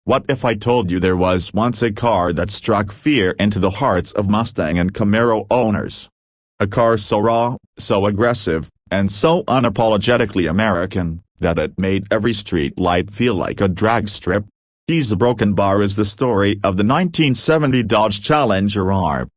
What if I told you there was once a car that struck fear into the hearts of Mustang and Camaro owners? A car so raw, so aggressive, and so unapologetically American, that it made every street light feel like a drag strip? The Broken Bar is the story of the 1970 Dodge Challenger RT,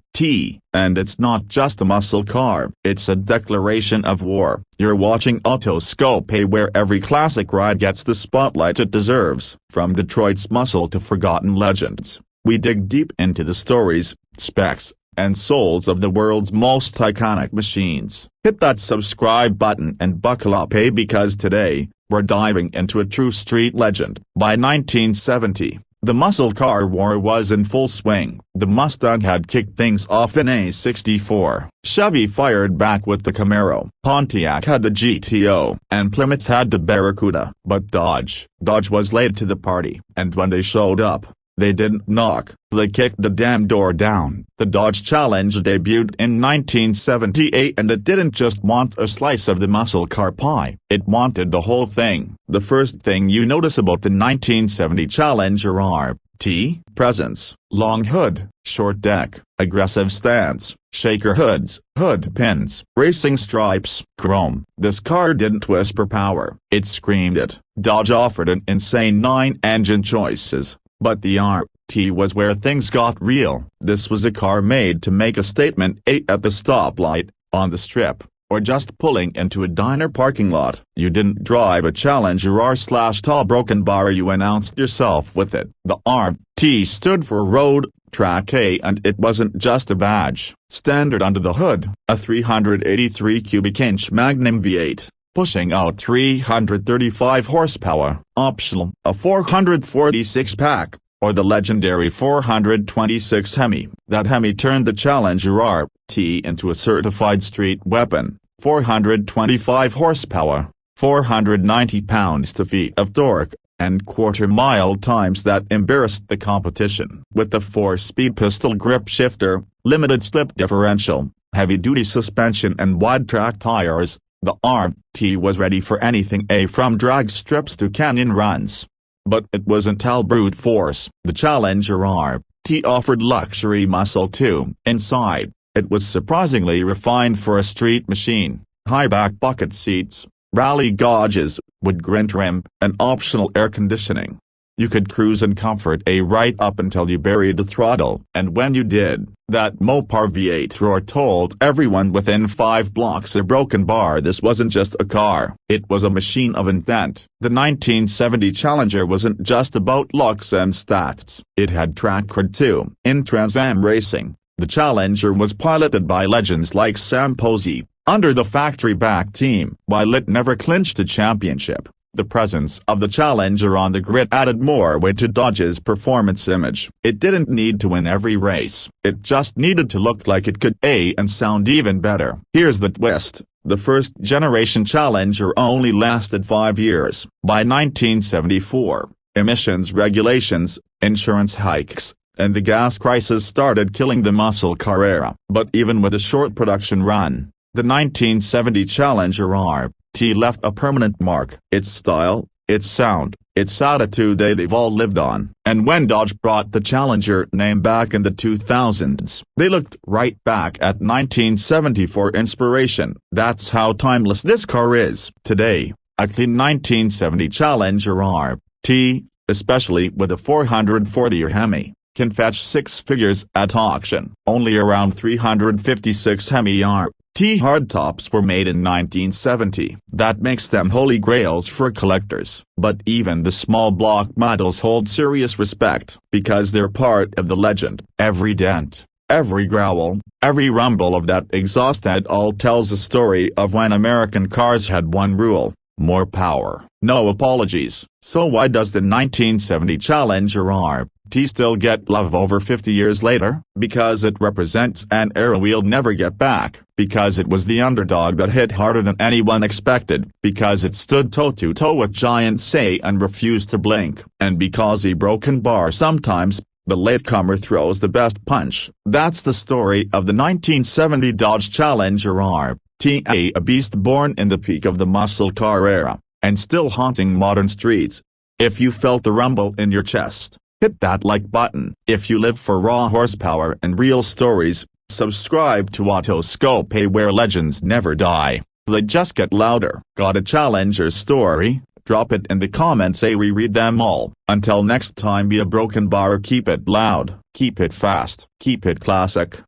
and it's not just a muscle car, it's a declaration of war. You're watching AutoScope, where every classic ride gets the spotlight it deserves. From Detroit's muscle to forgotten legends, we dig deep into the stories, specs, and souls of the world's most iconic machines. Hit that subscribe button and buckle up, because today, we're diving into a true street legend. By 1970, the muscle car war was in full swing. The Mustang had kicked things off in A64. Chevy fired back with the Camaro. Pontiac had the GTO. And Plymouth had the Barracuda. But Dodge was late to the party. And when they showed up, they didn't knock, they kicked the damn door down. The Dodge Challenger debuted in 1978, and it didn't just want a slice of the muscle car pie, it wanted the whole thing. The first thing you notice about the 1970 Challenger RT: presence, long hood, short deck, aggressive stance, shaker hoods, hood pins, racing stripes, chrome. This car didn't whisper power, it screamed it. Dodge offered an insane 9 engine choices. But the RT was where things got real. This was a car made to make a statement, at the stoplight, on the strip, or just pulling into a diner parking lot. You didn't drive a Challenger R/tall Broken Bar, you announced yourself with it. The RT stood for Road, Track, and it wasn't just a badge. Standard under the hood, a 383 cubic inch Magnum V8. Pushing out 335 horsepower, optional, a 446-pack, or the legendary 426 HEMI. That HEMI turned the Challenger RT into a certified street weapon. 425 horsepower, 490 pounds-feet of torque, and quarter-mile times that embarrassed the competition. With the 4-speed pistol grip shifter, limited slip differential, heavy-duty suspension and wide-track tires, the RT was ready for anything, from drag strips to canyon runs. But it wasn't all brute force. The Challenger RT offered luxury muscle too. Inside, it was surprisingly refined for a street machine. High-back bucket seats, rally gauges, wood grain trim, and optional air conditioning. You could cruise in comfort right up until you buried the throttle. And when you did, that Mopar V8 roar told everyone within 5 blocks of Broken Bar this wasn't just a car, it was a machine of intent. The 1970 Challenger wasn't just about looks and stats, it had track cred too. In Trans Am racing, the Challenger was piloted by legends like Sam Posey, under the factory-backed team. While it never clinched a championship, the presence of the Challenger on the grid added more weight to Dodge's performance image. It didn't need to win every race, it just needed to look like it could, and sound even better. Here's the twist. The first-generation Challenger only lasted 5 years. By 1974, emissions regulations, insurance hikes, and the gas crisis started killing the muscle car era. But even with a short production run, the 1970 Challenger RT left a permanent mark. Its style, its sound, its attitude, they've all lived on. And when Dodge brought the Challenger name back in the 2000s, they looked right back at 1970 for inspiration. That's how timeless this car is. Today, a clean 1970 Challenger RT, especially with a 440 HEMI, can fetch 6 figures at auction. Only around 356 HEMI RT hardtops were made in 1970. That makes them holy grails for collectors. But even the small block models hold serious respect, because they're part of the legend. Every dent, every growl, every rumble of that exhaust head all tells a story of when American cars had one rule: more power, no apologies. So why does the 1970 Challenger RT still get love over 50 years later? Because it represents an era we'll never get back. Because it was the underdog that hit harder than anyone expected. Because it stood toe-to-toe with giants and refused to blink. And because a Broken Bar sometimes, the latecomer throws the best punch. That's the story of the 1970 Dodge Challenger RT, a beast born in the peak of the muscle car era, and still haunting modern streets. If you felt the rumble in your chest, hit that like button. If you live for raw horsepower and real stories, subscribe to AutoScope, where legends never die, they just get louder. Got a Challenger story? Drop it in the comments, we read them all. Until next time, be a broken bar, keep it loud, keep it fast, keep it classic.